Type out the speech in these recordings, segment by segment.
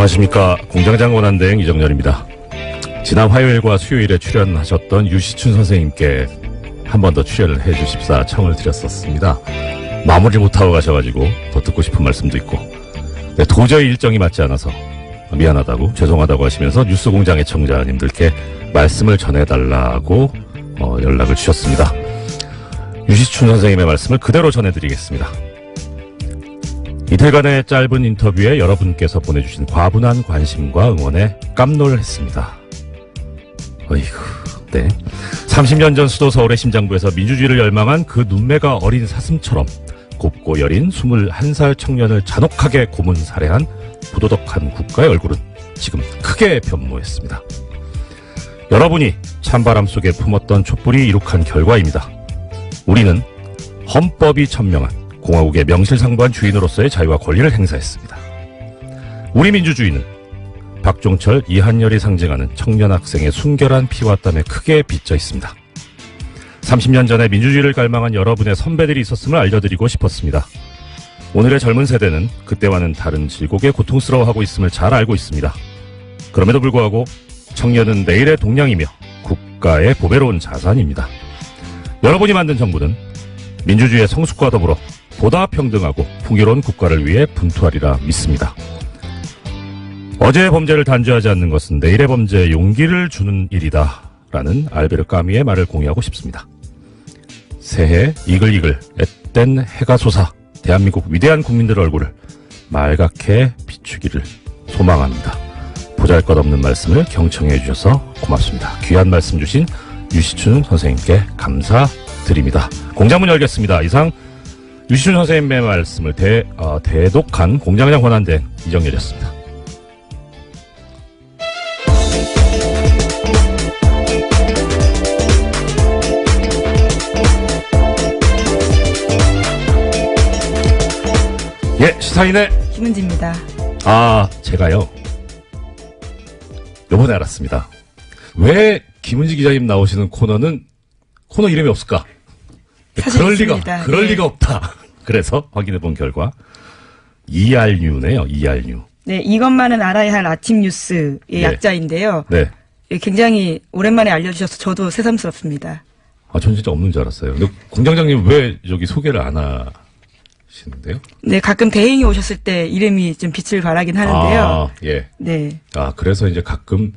안녕하십니까. 공장장 권한대행 이정렬입니다. 지난 화요일과 수요일에 출연하셨던 유시춘 선생님께 한 번 더 출연을 해주십사 청을 드렸었습니다. 마무리 못하고 가셔가지고 더 듣고 싶은 말씀도 있고, 네, 도저히 일정이 맞지 않아서 미안하다고 죄송하다고 하시면서 뉴스공장 애청자님들께 말씀을 전해달라고 연락을 주셨습니다. 유시춘 선생님의 말씀을 그대로 전해드리겠습니다. 이틀간의 짧은 인터뷰에 여러분께서 보내주신 과분한 관심과 응원에 깜놀했습니다. 어이구, 네. 30년 전 수도 서울의 심장부에서 민주주의를 열망한 그 눈매가 어린 사슴처럼 곱고 여린 21살 청년을 잔혹하게 고문 살해한 부도덕한 국가의 얼굴은 지금 크게 변모했습니다. 여러분이 찬바람 속에 품었던 촛불이 이룩한 결과입니다. 우리는 헌법이 천명한 공화국의 명실상부한 주인으로서의 자유와 권리를 행사했습니다. 우리 민주주의는 박종철, 이한열이 상징하는 청년 학생의 순결한 피와 땀에 크게 비쳐 있습니다. 30년 전에 민주주의를 갈망한 여러분의 선배들이 있었음을 알려드리고 싶었습니다. 오늘의 젊은 세대는 그때와는 다른 질곡에 고통스러워하고 있음을 잘 알고 있습니다. 그럼에도 불구하고 청년은 내일의 동량이며 국가의 보배로운 자산입니다. 여러분이 만든 정부는 민주주의의 성숙과 더불어 보다 평등하고 풍요로운 국가를 위해 분투하리라 믿습니다. 어제의 범죄를 단죄하지 않는 것은 내일의 범죄에 용기를 주는 일이다 라는 알베르 까미의 말을 공유하고 싶습니다. 새해 이글이글 앳된 해가 솟아 대한민국 위대한 국민들의 얼굴을 말갛게 비추기를 소망합니다. 보잘것없는 말씀을 경청해 주셔서 고맙습니다. 귀한 말씀 주신 유시춘 선생님께 감사드립니다. 공장문 열겠습니다. 이상 유시춘 선생님의 말씀을 대독한 공장장 권한대행 이정렬이었습니다. 예, 시사인의 김은지입니다. 제가요, 요번에 알았습니다. 왜 김은지 기자님 나오시는 코너 이름이 없을까? 그럴 리가 없다. 그래서 확인해본 결과 ERNew네요. ERNew. 네, 이것만은 알아야 할 아침 뉴스의 약자인데요. 네. 굉장히 오랜만에 알려주셔서 저도 새삼스럽습니다. 전 진짜 없는 줄 알았어요. 근데 공장장님 왜 저기 소개를 안 하시는데요? 네, 가끔 대행이 오셨을 때 이름이 좀 빛을 발하긴 하는데요. 예. 네. 그래서 이제 가끔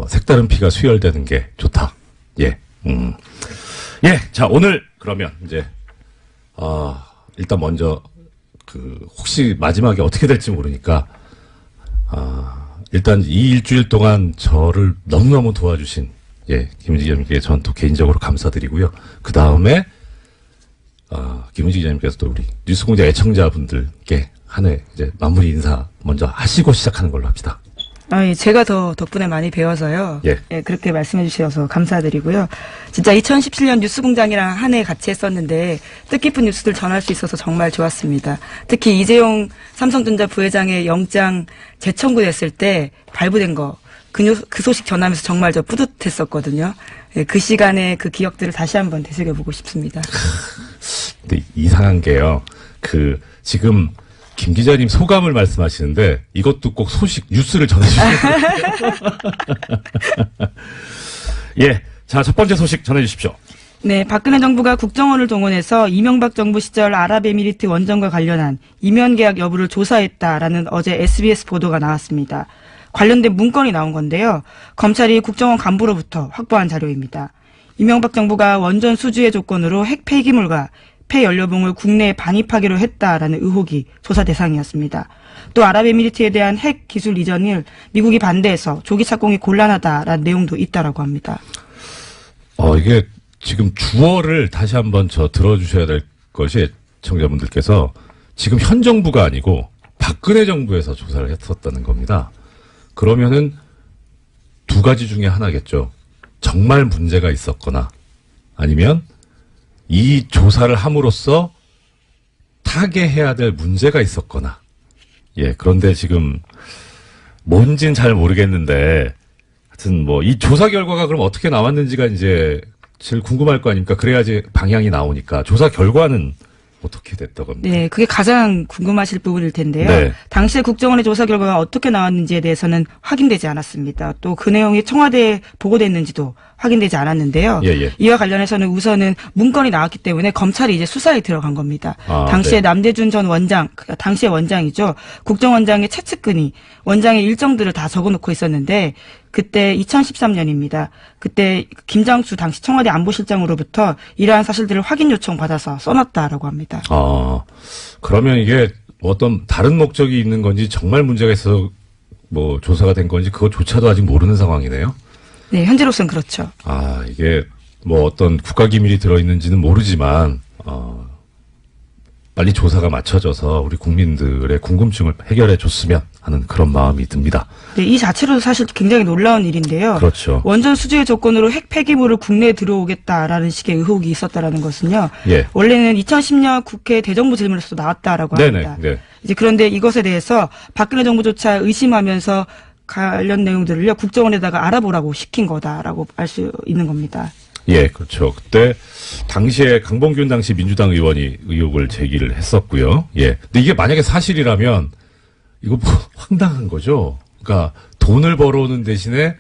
색다른 피가 수혈되는 게 좋다. 예. 예. 자, 오늘 그러면 이제 일단 먼저 혹시 마지막에 어떻게 될지 모르니까 일단 이 일주일 동안 저를 너무너무 도와주신 김은지 기자님께 저는 또 개인적으로 감사드리고요. 그 다음에 김은지 기자님께서도 우리 뉴스공장 애청자분들께 한 해 이제 마무리 인사 먼저 하시고 시작하는 걸로 합시다. 제가 더 덕분에 많이 배워서요. 예. 그렇게 말씀해 주셔서 감사드리고요. 진짜 2017년 뉴스공장이랑 한 해 같이 했었는데 뜻깊은 뉴스들 전할 수 있어서 정말 좋았습니다. 특히 이재용 삼성전자 부회장의 영장 재청구됐을 때 발부된 거, 그 소식 전하면서 정말 저 뿌듯했었거든요. 그 시간에 그 기억들을 다시 한번 되새겨보고 싶습니다. 근데 이상한 게요. 지금 김 기자님 소감을 말씀하시는데 이것도 꼭 뉴스를 전해주세요. 예. 자, 첫 번째 소식 전해주십시오. 네, 박근혜 정부가 국정원을 동원해서 이명박 정부 시절 아랍에미리트 원전과 관련한 이면 계약 여부를 조사했다라는 어제 SBS 보도가 나왔습니다. 관련된 문건이 나온 건데요. 검찰이 국정원 간부로부터 확보한 자료입니다. 이명박 정부가 원전 수주의 조건으로 핵 폐기물과 폐연료봉을 국내에 반입하기로 했다라는 의혹이 조사 대상이었습니다. 또 아랍에미리트에 대한 핵 기술 이전을 미국이 반대해서 조기 착공이 곤란하다라는 내용도 있다라고 합니다. 이게 지금 주어를 다시 한번 들어주셔야 될 것이 청자분들께서 지금 현 정부가 아니고 박근혜 정부에서 조사를 했었다는 겁니다. 그러면은 두 가지 중에 하나겠죠. 정말 문제가 있었거나 아니면 이 조사를 함으로써 타개해야 될 문제가 있었거나. 그런데 지금 뭔진 잘 모르겠는데 하여튼 이 조사 결과가 그럼 어떻게 나왔는지가 이제 제일 궁금할 거 아닙니까? 그래야지 방향이 나오니까. 조사 결과는 어떻게 됐다고 합니까? 네, 그게 가장 궁금하실 부분일 텐데요. 네. 당시에 국정원의 조사 결과가 어떻게 나왔는지에 대해서는 확인되지 않았습니다. 또 그 내용이 청와대에 보고됐는지도 확인되지 않았는데요. 예. 이와 관련해서는 우선은 문건이 나왔기 때문에 검찰이 이제 수사에 들어간 겁니다. 당시에 네. 남대준 전 원장, 당시의 원장이죠. 국정원장의 최측근이 원장의 일정들을 다 적어놓고 있었는데 그때 2013년입니다. 그때 김장수 당시 청와대 안보실장으로부터 이러한 사실들을 확인 요청 받아서 써놨다라고 합니다. 그러면 이게 어떤 다른 목적이 있는 건지 정말 문제가 있어서 뭐 조사가 된 건지 그것조차도 아직 모르는 상황이네요. 네, 현재로서는 그렇죠. 이게 뭐 어떤 국가기밀이 들어있는지는 모르지만 빨리 조사가 맞춰져서 우리 국민들의 궁금증을 해결해 줬으면 하는 그런 마음이 듭니다. 네, 이 자체로도 사실 굉장히 놀라운 일인데요. 그렇죠. 원전 수주의 조건으로 핵 폐기물을 국내에 들어오겠다라는 식의 의혹이 있었다라는 것은요. 예. 원래는 2010년 국회 대정부 질문에서도 나왔다라고 합니다. 네. 이제 그런데 이것에 대해서 박근혜 정부조차 의심하면서 관련 내용들을요 국정원에다가 알아보라고 시킨 거다라고 알 수 있는 겁니다. 예, 그렇죠. 그때 당시에 강봉균 당시 민주당 의원이 의혹을 제기를 했었고요. 예. 근데 이게 만약에 사실이라면 이거 뭐 황당한 거죠. 그러니까 돈을 벌어오는 대신에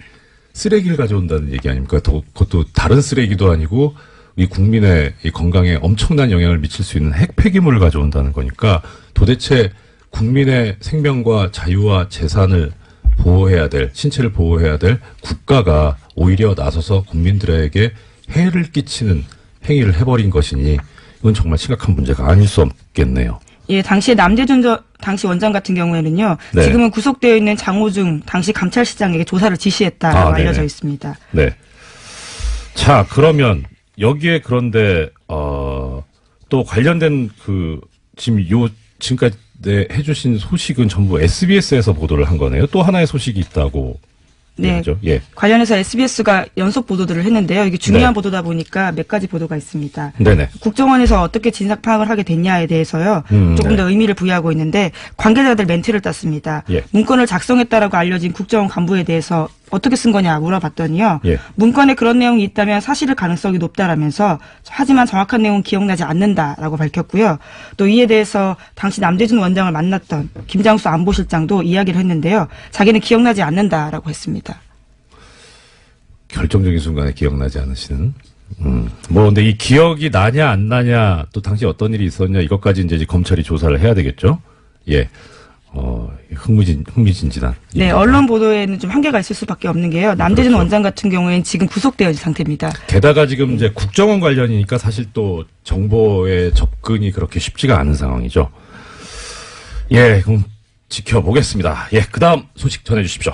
쓰레기를 가져온다는 얘기 아닙니까? 그것도 다른 쓰레기도 아니고 이 국민의 이 건강에 엄청난 영향을 미칠 수 있는 핵 폐기물을 가져온다는 거니까 도대체 국민의 생명과 자유와 재산을 보호해야 될, 신체를 보호해야 될 국가가 오히려 나서서 국민들에게 해를 끼치는 행위를 해버린 것이니 이건 정말 심각한 문제가 아닐 수 없겠네요. 예, 당시에 남대준 당시 원장 같은 경우에는요. 네. 지금은 구속되어 있는 장호중 당시 감찰실장에게 조사를 지시했다라고 알려져 있습니다. 네. 자, 그러면 여기에 그런데 또 관련된 지금까지 해주신 소식은 전부 SBS에서 보도를 한 거네요. 또 하나의 소식이 있다고. 네. 얘기죠. 예. 관련해서 SBS가 연속 보도들을 했는데요. 이게 중요한 네. 보도다 보니까 몇 가지 보도가 있습니다. 네네. 국정원에서 어떻게 진상 파악을 하게 됐냐에 대해서요. 조금 네. 더 의미를 부여하고 있는데 관계자들 멘트를 땄습니다. 예. 문건을 작성했다라고 알려진 국정원 간부에 대해서 어떻게 쓴 거냐 물어봤더니요. 예. 문건에 그런 내용이 있다면 사실일 가능성이 높다라면서 하지만 정확한 내용은 기억나지 않는다라고 밝혔고요. 또 이에 대해서 당시 남대준 원장을 만났던 김장수 안보실장도 이야기를 했는데요. 자기는 기억나지 않는다라고 했습니다. 결정적인 순간에 기억나지 않으시는. 근데 이 기억이 나냐 안 나냐 또 당시 어떤 일이 있었냐 이것까지 이제 검찰이 조사를 해야 되겠죠. 예. 흥미진진한. 네, 일입니다. 언론 보도에는 좀 한계가 있을 수밖에 없는 게요. 남대준 그렇죠. 원장 같은 경우에는 지금 구속되어 있는 상태입니다. 게다가 지금 이제 국정원 관련이니까 사실 또 정보의 접근이 그렇게 쉽지가 않은 상황이죠. 예, 그럼 지켜보겠습니다. 예, 그 다음 소식 전해주십시오.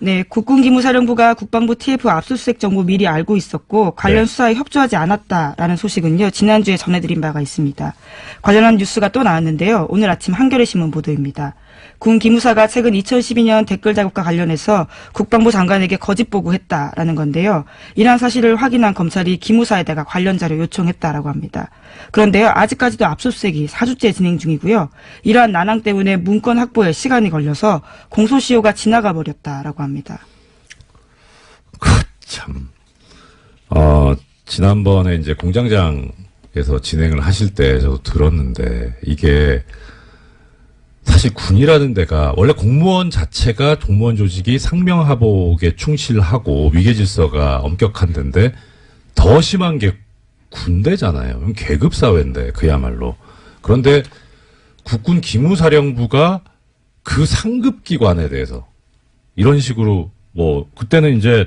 네, 국군기무사령부가 국방부 TF 압수수색 정보 미리 알고 있었고 관련 네. 수사에 협조하지 않았다라는 소식은요. 지난주에 전해드린 바가 있습니다. 관련한 뉴스가 또 나왔는데요. 오늘 아침 한겨레 신문 보도입니다. 군 기무사가 최근 2012년 댓글 작업과 관련해서 국방부 장관에게 거짓 보고했다라는 건데요. 이러한 사실을 확인한 검찰이 기무사에다가 관련 자료 요청했다라고 합니다. 그런데요. 아직까지도 압수수색이 4주째 진행 중이고요. 이러한 난항 때문에 문건 확보에 시간이 걸려서 공소시효가 지나가 버렸다라고 합니다. 참. 지난번에 이제 공장장에서 진행을 하실 때 저도 들었는데 이게 사실 군이라는 데가 원래 공무원 자체가 공무원 조직이 상명하복에 충실하고 위계질서가 엄격한 데인데 더 심한 게 군대잖아요. 계급 사회인데 그야말로. 그런데 국군 기무사령부가 그 상급 기관에 대해서 이런 식으로 그때는 이제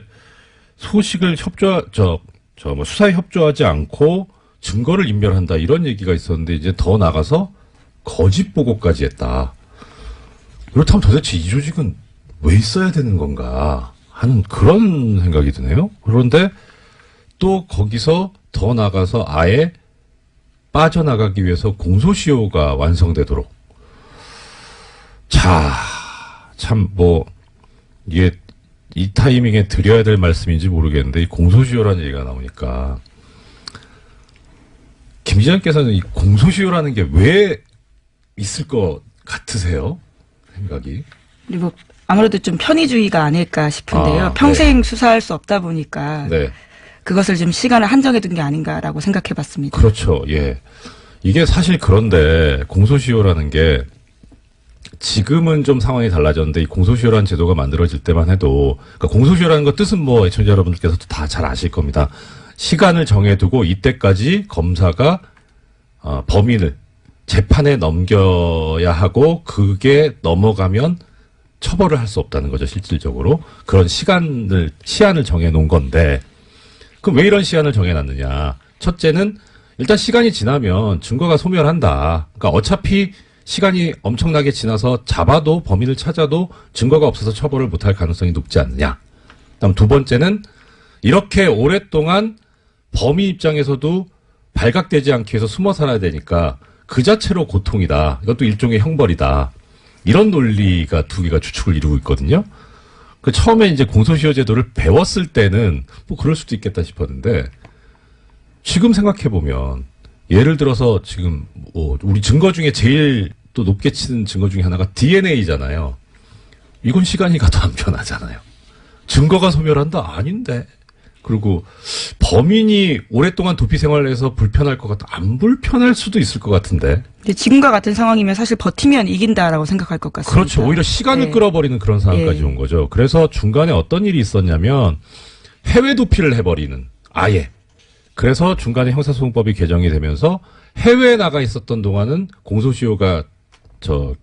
소식을 수사에 협조하지 않고 증거를 인멸한다 이런 얘기가 있었는데 이제 더 나가서 거짓 보고까지 했다. 그렇다면 도대체 이 조직은 왜 있어야 되는 건가 하는 그런 생각이 드네요. 그런데 또 거기서 더 나가서 아예 빠져나가기 위해서 공소시효가 완성되도록. 자, 참 이게 이 타이밍에 드려야 될 말씀인지 모르겠는데 이 공소시효라는 얘기가 나오니까 김 기자님께서는 이 공소시효라는 게 왜 있을 것 같으세요? 생각이. 그리고 아무래도 좀 편의주의가 아닐까 싶은데요. 평생 네. 수사할 수 없다 보니까 네. 그것을 좀 시간을 한정해 둔 게 아닌가라고 생각해 봤습니다. 그렇죠. 예. 이게 사실 그런데 공소시효라는 게 지금은 좀 상황이 달라졌는데 이 공소시효라는 제도가 만들어질 때만 해도 그러니까 공소시효라는 거 뜻은 뭐 애청자 여러분들께서도 다 잘 아실 겁니다. 시간을 정해두고 이때까지 검사가 범인을 재판에 넘겨야 하고 그게 넘어가면 처벌을 할 수 없다는 거죠. 실질적으로 그런 시한을 정해놓은 건데 그럼 왜 이런 시한을 정해놨느냐. 첫째는 일단 시간이 지나면 증거가 소멸한다. 그러니까 어차피 시간이 엄청나게 지나서 잡아도 범인을 찾아도 증거가 없어서 처벌을 못할 가능성이 높지 않느냐. 그다음 두 번째는 이렇게 오랫동안 범인 입장에서도 발각되지 않기 위해서 숨어 살아야 되니까 그 자체로 고통이다. 이것도 일종의 형벌이다. 이런 논리가 두 개가 주축을 이루고 있거든요. 그 처음에 이제 공소시효 제도를 배웠을 때는 뭐 그럴 수도 있겠다 싶었는데 지금 생각해 보면 예를 들어서 지금 우리 증거 중에 제일 또 높게 치는 증거 중에 하나가 DNA잖아요. 이건 시간이 가도 안 변하잖아요. 증거가 소멸한다? 아닌데. 그리고 범인이 오랫동안 도피 생활을 해서 불편할 것 같다. 안 불편할 수도 있을 것 같은데. 근데 지금과 같은 상황이면 사실 버티면 이긴다라고 생각할 것 같습니다. 그렇죠. 오히려 시간을 네. 끌어버리는 그런 상황까지 네. 온 거죠. 그래서 중간에 어떤 일이 있었냐면 해외 도피를 해버리는 아예. 그래서 중간에 형사소송법이 개정이 되면서 해외에 나가 있었던 동안은 공소시효가 그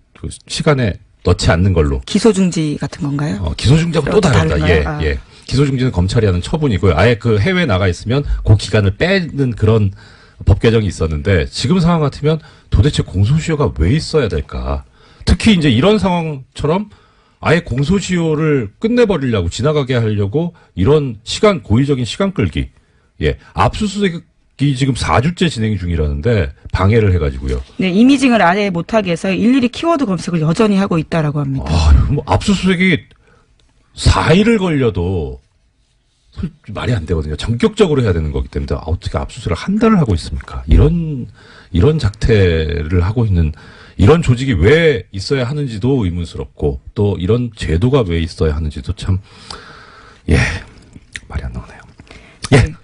시간에 넣지 않는 걸로. 기소중지 같은 건가요? 기소중지하고 또 다르다. 다른가요? 예. 기소중지는 검찰이 하는 처분이고요. 아예 그 해외에 나가 있으면 그 기간을 빼는 그런 법 개정이 있었는데 지금 상황 같으면 도대체 공소시효가 왜 있어야 될까? 특히 이제 이런 상황처럼 아예 공소시효를 끝내버리려고 지나가게 하려고 이런 고의적인 시간 끌기. 예. 압수수색이 지금 4주째 진행 중이라는데 방해를 해가지고요. 네, 이미징을 아예 못하게 해서 일일이 키워드 검색을 여전히 하고 있다라고 합니다. 뭐 압수수색이 4일을 걸려도 말이 안 되거든요. 전격적으로 해야 되는 거기 때문에 어떻게 압수수색을 한 달을 하고 있습니까? 이런 작태를 하고 있는 이런 조직이 왜 있어야 하는지도 의문스럽고 또 이런 제도가 왜 있어야 하는지도 참 말이 안 나오네요. 예.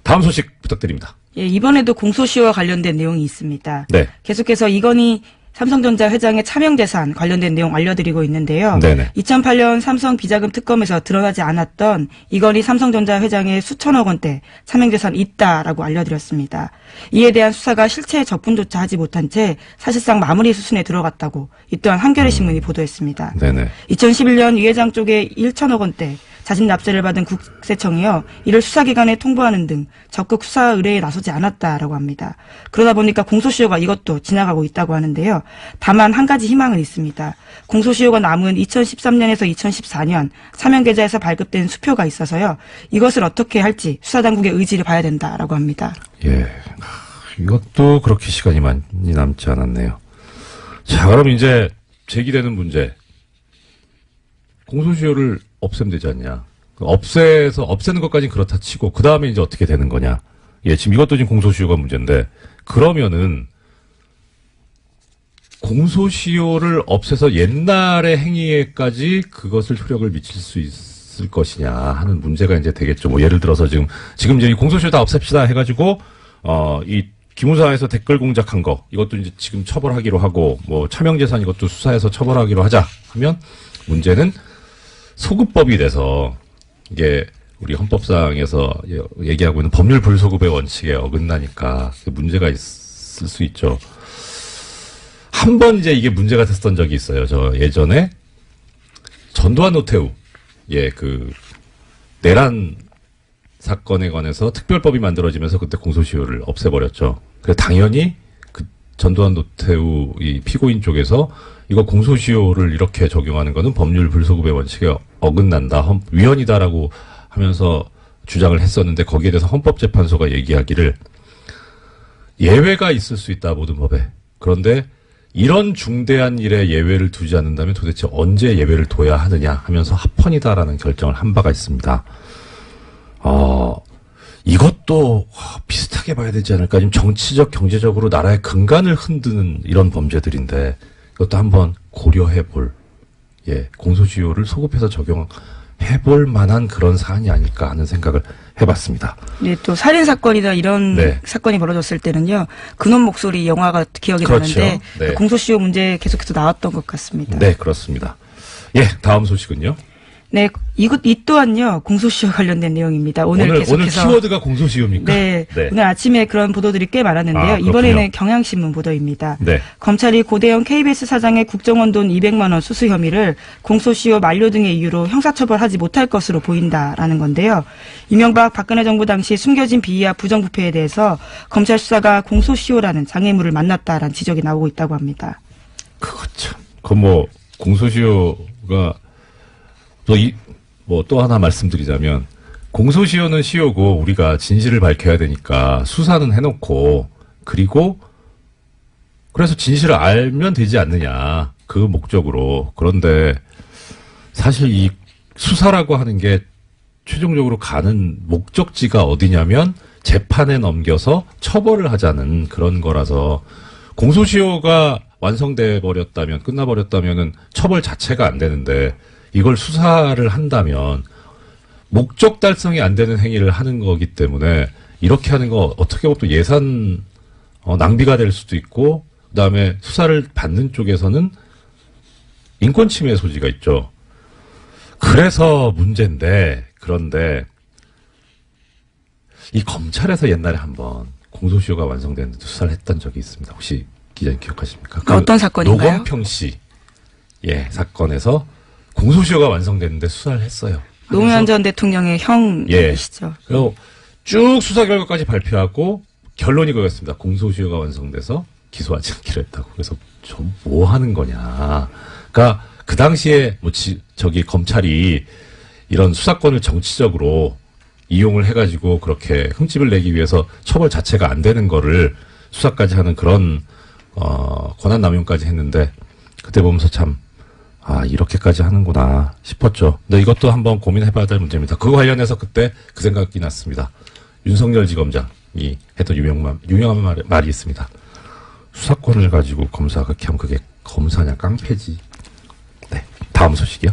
다음 소식 부탁드립니다. 예, 이번에도 공소시효와 관련된 내용이 있습니다. 네. 계속해서 이건희 삼성전자 회장의 차명재산 관련된 내용 알려드리고 있는데요. 네네. 2008년 삼성 비자금 특검에서 드러나지 않았던 이건희 삼성전자 회장의 수천억 원대 차명재산이 있다라고 알려드렸습니다. 이에 대한 수사가 실체 접근조차 하지 못한 채 사실상 마무리 수순에 들어갔다고 이 또한 한겨레 신문이 보도했습니다. 네네. 2011년 이 회장 쪽에 1천억 원대 자진 납세를 받은 국세청이요. 이를 수사기관에 통보하는 등 적극 수사 의뢰에 나서지 않았다라고 합니다. 그러다 보니까 공소시효가 이것도 지나가고 있다고 하는데요. 다만 한 가지 희망은 있습니다. 공소시효가 남은 2013년에서 2014년 사면계좌에서 발급된 수표가 있어서요. 이것을 어떻게 할지 수사당국의 의지를 봐야 된다라고 합니다. 예. 이것도 그렇게 시간이 많이 남지 않았네요. 자, 그럼 이제 제기되는 문제. 공소시효를 없애면 되지 않냐. 없애는 것까지는 그렇다 치고, 그 다음에 이제 어떻게 되는 거냐. 예, 지금 이것도 지금 공소시효가 문제인데, 그러면은, 공소시효를 없애서 옛날의 행위에까지 그것을 효력을 미칠 수 있을 것이냐 하는 문제가 이제 되겠죠. 뭐, 예를 들어서 지금 이제 이 공소시효 다 없앱시다 해가지고, 이 기무사에서 댓글 공작한 거, 이것도 이제 지금 처벌하기로 하고, 뭐, 차명재산 이것도 수사해서 처벌하기로 하자 하면, 문제는 소급법이 돼서 이게 우리 헌법상에서 얘기하고 있는 법률 불소급의 원칙에 어긋나니까 문제가 있을 수 있죠. 한 번 이제 이게 문제가 됐었던 적이 있어요. 저 예전에 전두환 노태우 내란 사건에 관해서 특별법이 만들어지면서 그때 공소시효를 없애버렸죠. 그래서 당연히 그 전두환 노태우 이 피고인 쪽에서 이거 공소시효를 이렇게 적용하는 거는 법률 불소급의 원칙에 어긋난다. 위헌이다라고 하면서 주장을 했었는데 거기에 대해서 헌법재판소가 얘기하기를 예외가 있을 수 있다. 모든 법에. 그런데 이런 중대한 일에 예외를 두지 않는다면 도대체 언제 예외를 둬야 하느냐 하면서 합헌이다라는 결정을 한 바가 있습니다. 이것도 비슷하게 봐야 되지 않을까. 지금 정치적, 경제적으로 나라의 근간을 흔드는 이런 범죄들인데 이것도 한번 고려해 볼, 공소시효를 소급해서 적용할 해볼 만한 그런 사안이 아닐까 하는 생각을 해봤습니다. 네, 또 살인 사건이나 이런 네. 사건이 벌어졌을 때는요, 그놈 목소리 영화가 기억이 그렇죠. 나는데 네. 공소시효 문제 계속해서 나왔던 것 같습니다. 네, 그렇습니다. 예, 다음 소식은요. 네, 이 또한요 공소시효 관련된 내용입니다. 오늘 계속해서 키워드가 공소시효입니까? 네, 오늘 아침에 그런 보도들이 꽤 많았는데요. 아, 그렇군요. 이번에는 경향신문 보도입니다. 네. 검찰이 고대영 KBS 사장의 국정원 돈 200만 원 수수 혐의를 공소시효 만료 등의 이유로 형사처벌하지 못할 것으로 보인다라는 건데요. 이명박 박근혜 정부 당시 숨겨진 비위와 부정부패에 대해서 검찰 수사가 공소시효라는 장애물을 만났다라는 지적이 나오고 있다고 합니다. 그거 참. 공소시효가 또 하나 말씀드리자면, 공소시효는 시효고, 우리가 진실을 밝혀야 되니까, 수사는 해놓고, 그래서 진실을 알면 되지 않느냐. 그 목적으로. 그런데, 사실 이 수사라고 하는 게, 최종적으로 가는 목적지가 어디냐면, 재판에 넘겨서 처벌을 하자는 그런 거라서, 공소시효가 완성돼 버렸다면, 끝나버렸다면은, 처벌 자체가 안 되는데, 이걸 수사를 한다면 목적 달성이 안 되는 행위를 하는 거기 때문에 이렇게 하는 거 어떻게 보면 또 예산 낭비가 될 수도 있고, 그다음에 수사를 받는 쪽에서는 인권 침해 소지가 있죠. 그래서 문제인데, 그런데 이 검찰에서 옛날에 한번 공소시효가 완성되는데 수사를 했던 적이 있습니다. 혹시 기자님 기억하십니까? 어떤 사건인가요? 노건평 씨 사건에서 공소시효가 완성됐는데 수사를 했어요. 노무현 전 대통령의 형이시죠. 그리고 쭉 수사 결과까지 발표하고 결론이 그거였습니다. 공소시효가 완성돼서 기소하지 않기로 했다고. 그래서 저 뭐 하는 거냐. 그러니까 그 당시에 검찰이 이런 수사권을 정치적으로 이용을 해가지고 그렇게 흠집을 내기 위해서 처벌 자체가 안 되는 거를 수사까지 하는 그런 권한 남용까지 했는데, 그때 보면서 참 이렇게까지 하는구나 싶었죠. 근데 이것도 한번 고민해봐야 될 문제입니다. 그거 관련해서 그때 그 생각이 났습니다. 윤석열 지검장이 했던 유명한 말이 있습니다. 수사권을 가지고 검사가 그렇게 하면 그게 검사냐 깡패지. 네, 다음 소식이요.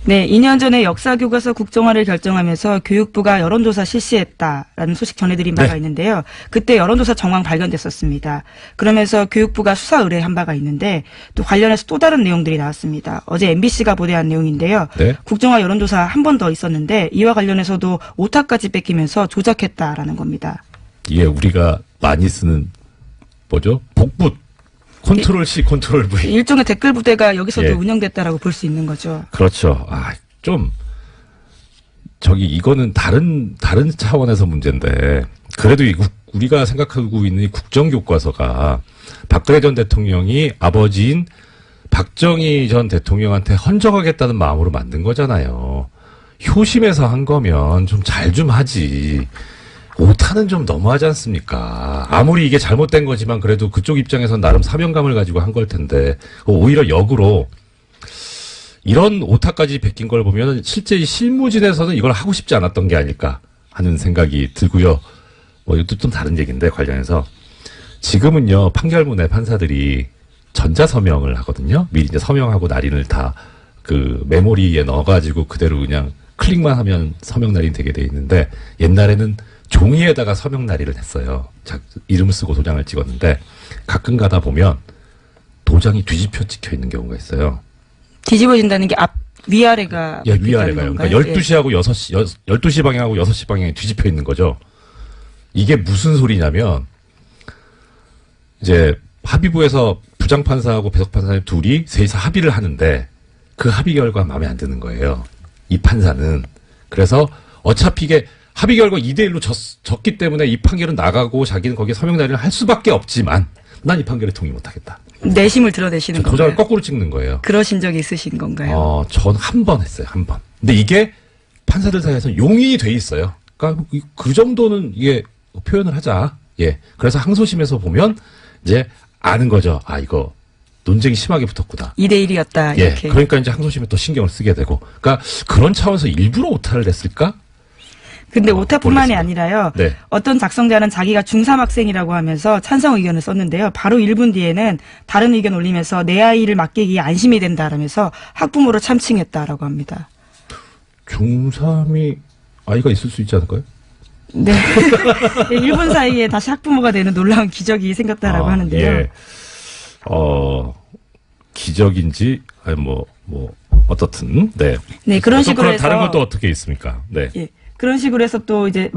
네, 2년 전에 역사교과서 국정화를 결정하면서 교육부가 여론조사 실시했다라는 소식 전해드린 바가 있는데요. 그때 여론조사 정황 발견됐었습니다. 그러면서 교육부가 수사 의뢰한 바가 있는데 또 관련해서 또 다른 내용들이 나왔습니다. 어제 MBC가 보도한 내용인데요. 네. 국정화 여론조사 한 번 더 있었는데 이와 관련해서도 오타까지 뺏기면서 조작했다라는 겁니다. 이게 우리가 많이 쓰는 복붙. 컨트롤 C, 컨트롤 V. 일종의 댓글 부대가 여기서도 예. 운영됐다라고 볼 수 있는 거죠. 그렇죠. 이거는 다른 차원에서 문제인데, 그래도 우리가 생각하고 있는 이 국정교과서가 박근혜 전 대통령이 아버지인 박정희 전 대통령한테 헌정하겠다는 마음으로 만든 거잖아요. 효심에서 한 거면 좀 잘 좀 하지. 오타는 좀 너무하지 않습니까? 아무리 이게 잘못된 거지만 그래도 그쪽 입장에선 나름 사명감을 가지고 한 걸 텐데, 오히려 역으로 이런 오타까지 베낀 걸 보면 실제 이 실무진에서는 이걸 하고 싶지 않았던 게 아닐까 하는 생각이 들고요. 이것도 좀 다른 얘기인데, 관련해서 지금은요, 판결문에 판사들이 전자서명을 하거든요. 미리 이제 서명하고 날인을 다 그 메모리에 넣어가지고 그대로 그냥 클릭만 하면 서명 날인 되게 돼 있는데, 옛날에는 종이에다가 서명 날인을 했어요. 이름을 쓰고 도장을 찍었는데, 가끔 가다 보면 도장이 뒤집혀 찍혀 있는 경우가 있어요. 뒤집어진다는 게 위아래가. 예, 위아래가요. 그러니까 12시하고 12시 방향하고 6시 방향이 뒤집혀 있는 거죠. 이게 무슨 소리냐면, 이제 합의부에서 부장판사하고 배석판사님 둘이 셋이서 합의를 하는데, 그 합의 결과 마음에 안 드는 거예요. 이 판사는. 그래서 어차피 이게 합의 결과 2대1로 졌기 때문에 이 판결은 나가고 자기는 거기에 서명 날인을 할 수밖에 없지만, 난 이 판결에 동의 못하겠다. 내심을 드러내시는 건가요? 도장을 거꾸로 찍는 거예요. 그러신 적이 있으신 건가요? 전 한 번 했어요. 한 번. 근데 이게 판사들 사이에서 용인이 돼 있어요. 그러니까 그 정도는 이게 표현을 하자. 예. 그래서 항소심에서 보면 이제 아는 거죠. 이거 논쟁이 심하게 붙었구나. 2대1이었다. 예. 이렇게. 그러니까 이제 항소심에 또 신경을 쓰게 되고. 그러니까 그런 차원에서 일부러 오타를 냈을까? 근데 오타뿐만이 모르겠습니다. 아니라요. 네. 어떤 작성자는 자기가 중3 학생이라고 하면서 찬성 의견을 썼는데요. 바로 1분 뒤에는 다른 의견 올리면서 내 아이를 맡기기에 안심이 된다라면서 학부모를 참칭했다라고 합니다. 중3이 아이가 있을 수 있지 않을까요? 네. 1분 사이에 다시 학부모가 되는 놀라운 기적이 생겼다라고 하는데요. 예. 기적인지, 아니, 어떻든, 네. 네, 그런 식으로 해서. 다른 건 또 어떻게 있습니까? 네. 예. 그런 식으로 해서 또 이제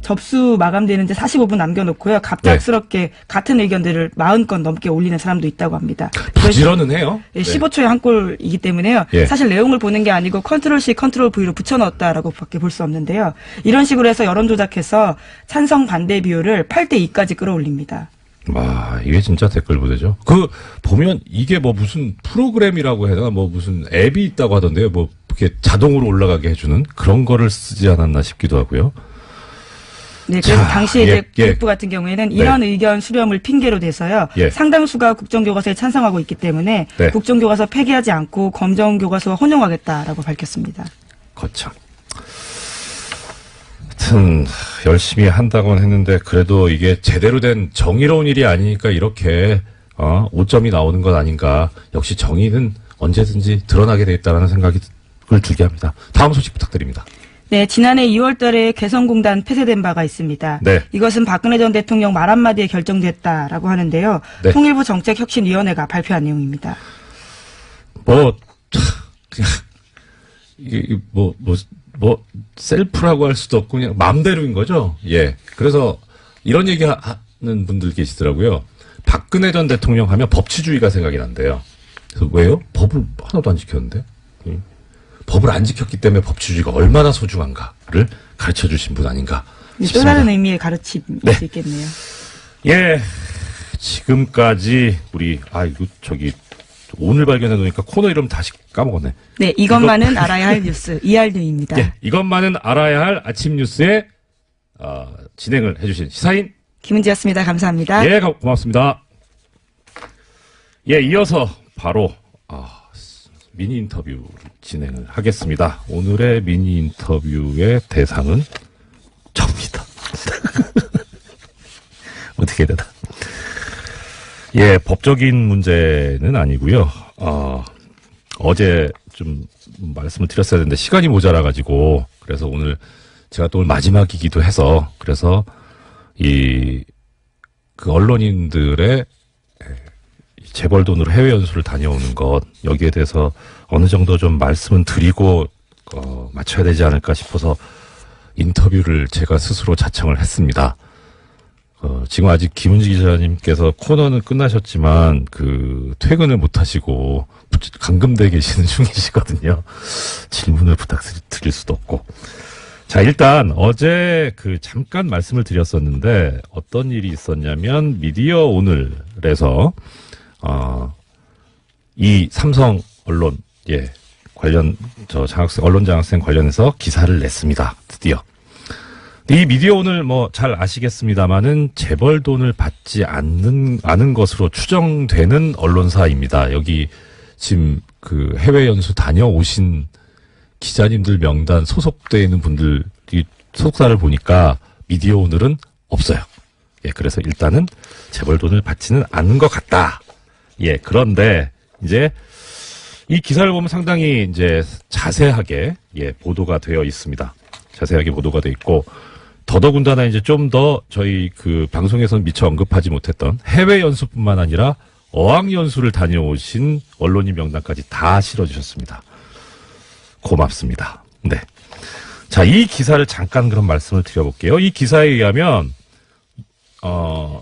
접수 마감되는 이제 45분 남겨놓고요. 갑작스럽게 같은 의견들을 40건 넘게 올리는 사람도 있다고 합니다. 부지런은 해요. 예, 15초에 한 골이기 때문에요. 예. 사실 내용을 보는 게 아니고 컨트롤-C, 컨트롤-V로 붙여넣었다라고 밖에 볼 수 없는데요. 이런 식으로 해서 여론 조작해서 찬성 반대 비율을 8대2까지 끌어올립니다. 와, 이게 진짜 댓글 부대죠. 보면 이게 무슨 프로그램이라고 해야 되나, 무슨 앱이 있다고 하던데요. 이렇게 자동으로 올라가게 해주는 그런 거를 쓰지 않았나 싶기도 하고요. 네, 그래서 당시에 이제 예. 교육부 같은 경우에는 이런 의견 수렴을 핑계로 대서요. 예. 상당수가 국정교과서에 찬성하고 있기 때문에 네. 국정교과서 폐기하지 않고 검정교과서와 혼용하겠다라고 밝혔습니다. 거참. 하여튼 열심히 한다고는 했는데 그래도 이게 제대로 된 정의로운 일이 아니니까 이렇게 오점이 나오는 것 아닌가. 역시 정의는 언제든지 드러나게 돼 있다는 생각을 들게 합니다. 다음 소식 부탁드립니다. 네, 지난해 2월 달에 개성공단 폐쇄된 바가 있습니다. 네. 이것은 박근혜 전 대통령 말 한마디에 결정됐다라고 하는데요. 네. 통일부 정책혁신위원회가 발표한 내용입니다. 그냥 이게 셀프라고 할 수도 없고 그냥 마음대로인 거죠. 예. 그래서 이런 얘기 하는 분들 계시더라고요. 박근혜 전 대통령 하면 법치주의가 생각이 난대요. 그래서 왜요? 법을 하나도 안 지켰는데? 법을 안 지켰기 때문에 법치주의가 얼마나 소중한가를 가르쳐 주신 분 아닌가 싶습니다. 또 다른 의미의 가르침일 네. 수 있겠네요. 예. 지금까지 오늘 발견해 놓으니까 코너 이름 다시 까먹었네. 네, 이것만은 알아야 할 뉴스 이알류입니다. 예. 이것만은 알아야 할 아침 뉴스에 진행을 해주신 시사인 김은지였습니다. 감사합니다. 예, 고맙습니다. 예, 이어서 바로 미니 인터뷰를 진행을 하겠습니다. 오늘의 미니 인터뷰의 대상은 접니다. 어떻게 되나? 예, 법적인 문제는 아니고요. 어제 좀 말씀을 드렸어야 되는데 시간이 모자라가지고 그래서 오늘 제가 또 오늘 마지막이기도 해서 그래서 그 언론인들의 재벌 돈으로 해외 연수를 다녀오는 것 여기에 대해서 어느 정도 좀 말씀은 드리고 맞춰야 되지 않을까 싶어서 인터뷰를 제가 스스로 자청을 했습니다. 지금 아직 김은지 기자님께서 코너는 끝나셨지만 퇴근을 못 하시고 감금돼 계시는 중이시거든요. 질문을 부탁드릴 수도 없고. 자, 일단 어제 잠깐 말씀을 드렸었는데 어떤 일이 있었냐면 미디어 오늘에서 이 삼성 언론 관련 언론 장학생 관련해서 기사를 냈습니다. 드디어. 이 미디어 오늘 잘 아시겠습니다만은 재벌 돈을 받지 않은 것으로 추정되는 언론사입니다. 여기 지금 해외 연수 다녀오신 기자님들 명단 소속되어 있는 분들이 소속사를 보니까 미디어 오늘은 없어요. 예, 그래서 일단은 재벌 돈을 받지는 않은 것 같다. 예, 그런데 이제 이 기사를 보면 상당히 이제 자세하게 보도가 되어 있습니다. 자세하게 보도가 되어 있고 더더군다나 이제 좀 더 저희 방송에서는 미처 언급하지 못했던 해외 연수뿐만 아니라 어학 연수를 다녀오신 언론인 명단까지 다 실어주셨습니다. 고맙습니다. 네. 자, 이 기사를 잠깐 그런 말씀을 드려볼게요. 이 기사에 의하면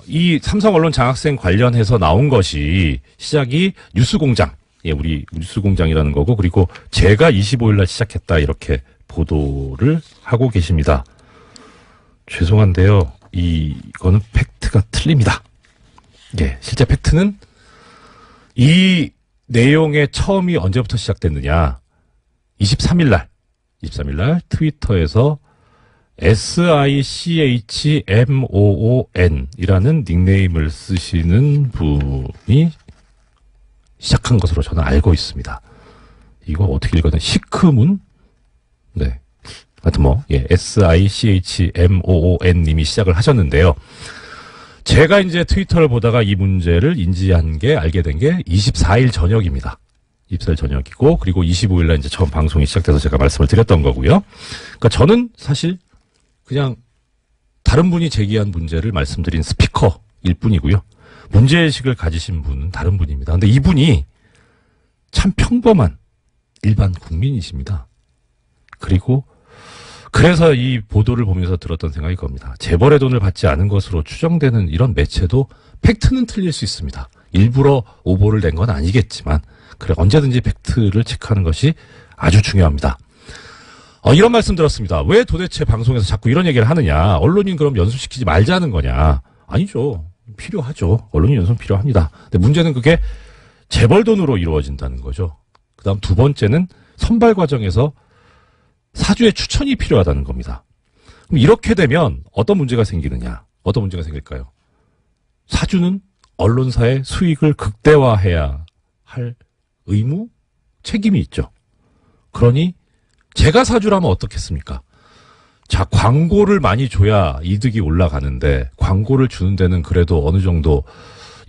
이 삼성 언론 장학생 관련해서 나온 것이 시작이 뉴스공장, 우리 뉴스공장이라는 거고 그리고 제가 25일 날 시작했다 이렇게 보도를 하고 계십니다. 죄송한데요. 이거는 팩트가 틀립니다. 예, 실제 팩트는 이 내용의 처음이 언제부터 시작됐느냐. 23일 날 트위터에서 SICHMOON 이라는 닉네임을 쓰시는 분이 시작한 것으로 저는 알고 있습니다. 이거 어떻게 읽어야 되나? 시크문? 네. 하여튼 SICHMOON 님이 시작을 하셨는데요. 제가 이제 트위터를 보다가 이 문제를 알게 된 게 24일 저녁입니다. 입사일 저녁이고, 그리고 25일날 이제 처음 방송이 시작돼서 제가 말씀을 드렸던 거고요. 그러니까 저는 사실 그냥 다른 분이 제기한 문제를 말씀드린 스피커일 뿐이고요. 문제의식을 가지신 분은 다른 분입니다. 근데 이분이 참 평범한 일반 국민이십니다. 그리고 그래서 이 보도를 보면서 들었던 생각이 겁니다. 재벌의 돈을 받지 않은 것으로 추정되는 이런 매체도 팩트는 틀릴 수 있습니다. 일부러 오보를 낸 건 아니겠지만 그래 언제든지 팩트를 체크하는 것이 아주 중요합니다. 이런 말씀 들었습니다. 왜 도대체 방송에서 자꾸 이런 얘기를 하느냐. 언론인 그럼 연수시키지 말자는 거냐. 아니죠. 필요하죠. 언론인 연수는 필요합니다. 근데 문제는 그게 재벌 돈으로 이루어진다는 거죠. 그 다음 두 번째는 선발 과정에서 사주의 추천이 필요하다는 겁니다. 그럼 이렇게 되면 어떤 문제가 생기느냐. 어떤 문제가 생길까요? 사주는 언론사의 수익을 극대화해야 할 의무, 책임이 있죠. 그러니 제가 사주라면 어떻겠습니까? 자, 광고를 많이 줘야 이득이 올라가는데 광고를 주는 데는 그래도 어느 정도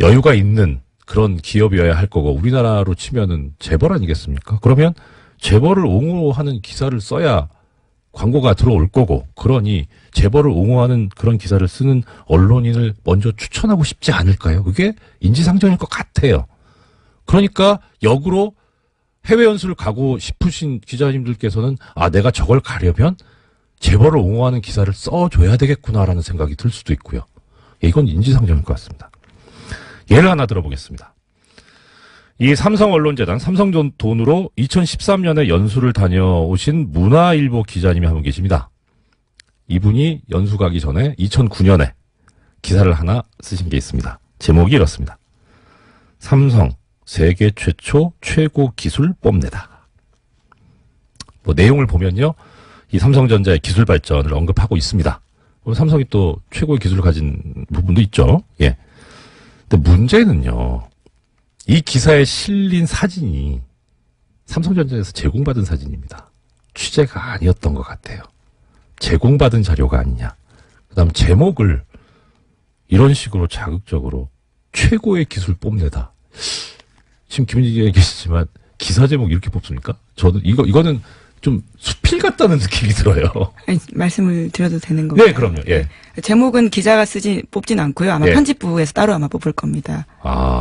여유가 있는 그런 기업이어야 할 거고 우리나라로 치면은 재벌 아니겠습니까? 그러면 재벌을 옹호하는 기사를 써야 광고가 들어올 거고 그러니 재벌을 옹호하는 그런 기사를 쓰는 언론인을 먼저 추천하고 싶지 않을까요? 그게 인지상정일 것 같아요. 그러니까 역으로 해외 연수를 가고 싶으신 기자님들께서는 내가 저걸 가려면 재벌을 옹호하는 기사를 써줘야 되겠구나라는 생각이 들 수도 있고요. 이건 인지상정일 것 같습니다. 예를 하나 들어보겠습니다. 이 삼성언론재단, 삼성 돈으로 2013년에 연수를 다녀오신 문화일보 기자님이 한 분 계십니다. 이분이 연수 가기 전에 2009년에 기사를 하나 쓰신 게 있습니다. 제목이 이렇습니다. 삼성, 세계 최초 최고 기술 뽐내다. 내용을 보면요. 이 삼성전자의 기술 발전을 언급하고 있습니다. 삼성이 또 최고의 기술을 가진 부분도 있죠. 예. 근데 문제는요. 이 기사에 실린 사진이 삼성전자에서 제공받은 사진입니다. 취재가 아니었던 것 같아요. 제공받은 자료가 아니냐. 그 다음 제목을 이런 식으로 자극적으로 최고의 기술 뽐내다. 지금 김은지 기자님 계시지만 기사 제목 이렇게 뽑습니까? 저는 이거는 좀 수필 같다는 느낌이 들어요. 아니, 말씀을 드려도 되는 건가요? 네, 그럼요. 예. 제목은 기자가 뽑진 않고요. 아마 예. 편집부에서 따로 아마 뽑을 겁니다.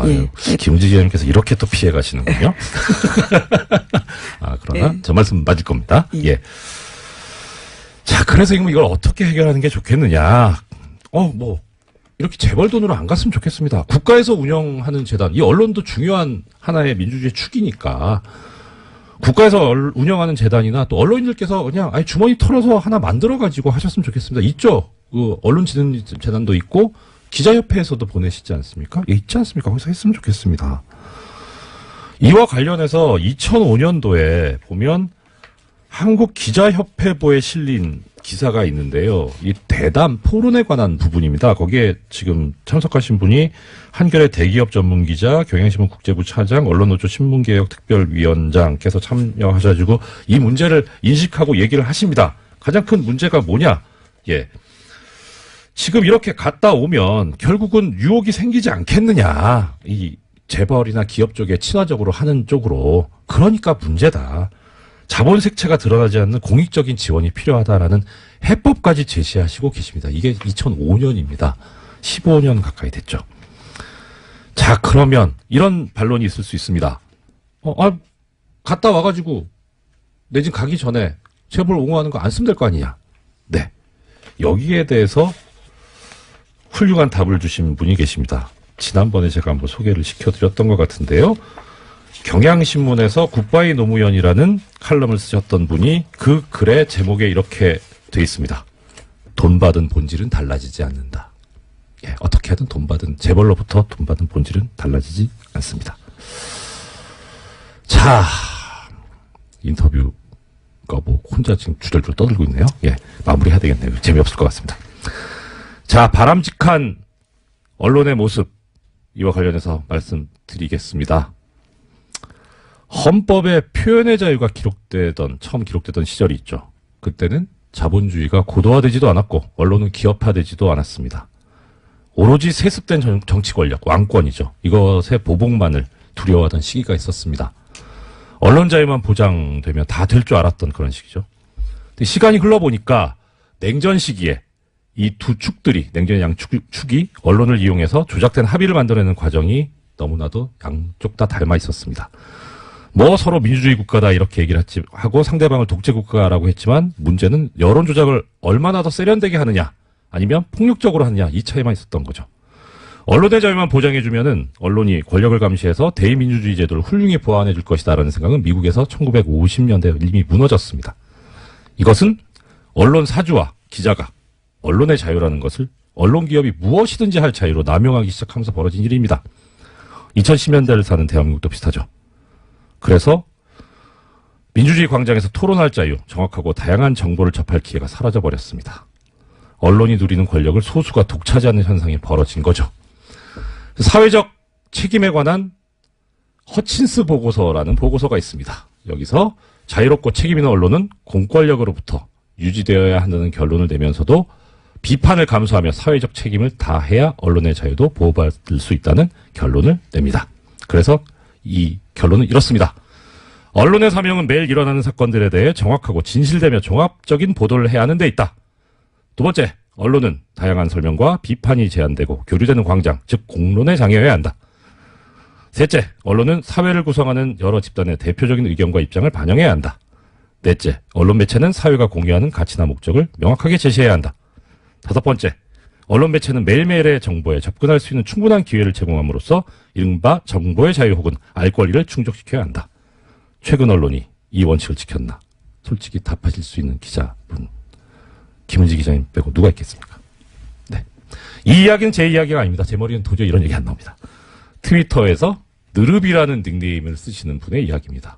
예. 김은지 기자님께서 이렇게 또 피해 가시는군요. 그러나 저 말씀 맞을 겁니다. 예. 자, 그래서 이걸 어떻게 해결하는 게 좋겠느냐. 이렇게 재벌 돈으로 안 갔으면 좋겠습니다. 국가에서 운영하는 재단, 이 언론도 중요한 하나의 민주주의 축이니까 국가에서 운영하는 재단이나 또 언론인들께서 그냥 주머니 털어서 하나 만들어가지고 하셨으면 좋겠습니다. 있죠. 언론진흥재단도 있고 기자협회에서도 보내시지 않습니까? 있지 않습니까? 거기서 했으면 좋겠습니다. 이와 관련해서 2005년도에 보면 한국기자협회보에 실린 기사가 있는데요. 이 대담 포론에 관한 부분입니다. 거기에 지금 참석하신 분이 한겨레 대기업 전문기자, 경향신문 국제부 차장, 언론노조 신문개혁 특별위원장께서 참여하셔가지고 이 문제를 인식하고 얘기를 하십니다. 가장 큰 문제가 뭐냐? 예. 지금 이렇게 갔다 오면 결국은 유혹이 생기지 않겠느냐. 이 재벌이나 기업 쪽에 친화적으로 하는 쪽으로. 그러니까 문제다. 자본 색채가 드러나지 않는 공익적인 지원이 필요하다라는 해법까지 제시하시고 계십니다. 이게 2005년입니다. 15년 가까이 됐죠. 자, 그러면 이런 반론이 있을 수 있습니다. 갔다 와가지고 내 집 가기 전에 재벌 옹호하는 거 안 쓰면 될 거 아니냐. 네. 여기에 대해서 훌륭한 답을 주신 분이 계십니다. 지난번에 제가 한번 소개를 시켜드렸던 것 같은데요. 경향신문에서 굿바이 노무현이라는 칼럼을 쓰셨던 분이 그 글의 제목에 이렇게 돼 있습니다. 돈 받은 본질은 달라지지 않는다. 예, 어떻게 하든 재벌로부터 돈 받은 본질은 달라지지 않습니다. 자, 인터뷰가 혼자 지금 주절주절 떠들고 있네요. 예, 마무리해야 되겠네요. 재미없을 것 같습니다. 자, 바람직한 언론의 모습, 이와 관련해서 말씀드리겠습니다. 헌법에 표현의 자유가 처음 기록되던 시절이 있죠. 그때는 자본주의가 고도화되지도 않았고 언론은 기업화되지도 않았습니다. 오로지 세습된 정치 권력, 왕권이죠. 이것의 보복만을 두려워하던 시기가 있었습니다. 언론 자유만 보장되면 다 될 줄 알았던 그런 시기죠. 근데 시간이 흘러보니까 냉전 시기에 이 두 축들이, 냉전의 양축이 언론을 이용해서 조작된 합의를 만들어내는 과정이 너무나도 양쪽 다 닮아 있었습니다. 뭐 서로 민주주의 국가다 이렇게 얘기를 하고 상대방을 독재 국가라고 했지만 문제는 여론 조작을 얼마나 더 세련되게 하느냐 아니면 폭력적으로 하느냐 이 차이만 있었던 거죠. 언론의 자유만 보장해주면은 언론이 권력을 감시해서 대의민주주의 제도를 훌륭히 보완해 줄 것이다라는 생각은 미국에서 1950년대에 이미 무너졌습니다. 이것은 언론 사주와 기자가 언론의 자유라는 것을 언론 기업이 무엇이든지 할 자유로 남용하기 시작하면서 벌어진 일입니다. 2010년대를 사는 대한민국도 비슷하죠. 그래서 민주주의 광장에서 토론할 자유, 정확하고 다양한 정보를 접할 기회가 사라져버렸습니다. 언론이 누리는 권력을 소수가 독차지하는 현상이 벌어진 거죠. 사회적 책임에 관한 허친스 보고서라는 보고서가 있습니다. 여기서 자유롭고 책임 있는 언론은 공권력으로부터 유지되어야 한다는 결론을 내면서도 비판을 감수하며 사회적 책임을 다해야 언론의 자유도 보호받을 수 있다는 결론을 냅니다. 그래서 이 결론은 이렇습니다. 언론의 사명은 매일 일어나는 사건들에 대해 정확하고 진실되며 종합적인 보도를 해야 하는 데 있다. 두 번째, 언론은 다양한 설명과 비판이 제한되고 교류되는 광장, 즉 공론에 장애해야 한다. 셋째, 언론은 사회를 구성하는 여러 집단의 대표적인 의견과 입장을 반영해야 한다. 넷째, 언론 매체는 사회가 공유하는 가치나 목적을 명확하게 제시해야 한다. 다섯 번째, 언론 매체는 매일매일의 정보에 접근할 수 있는 충분한 기회를 제공함으로써 이른바 정보의 자유 혹은 알 권리를 충족시켜야 한다. 최근 언론이 이 원칙을 지켰나? 솔직히 답하실 수 있는 기자분, 김은지 기자님 빼고 누가 있겠습니까? 네. 이 이야기는 제 이야기가 아닙니다. 제 머리는 도저히 이런 얘기 안 나옵니다. 트위터에서 느릅이라는 닉네임을 쓰시는 분의 이야기입니다.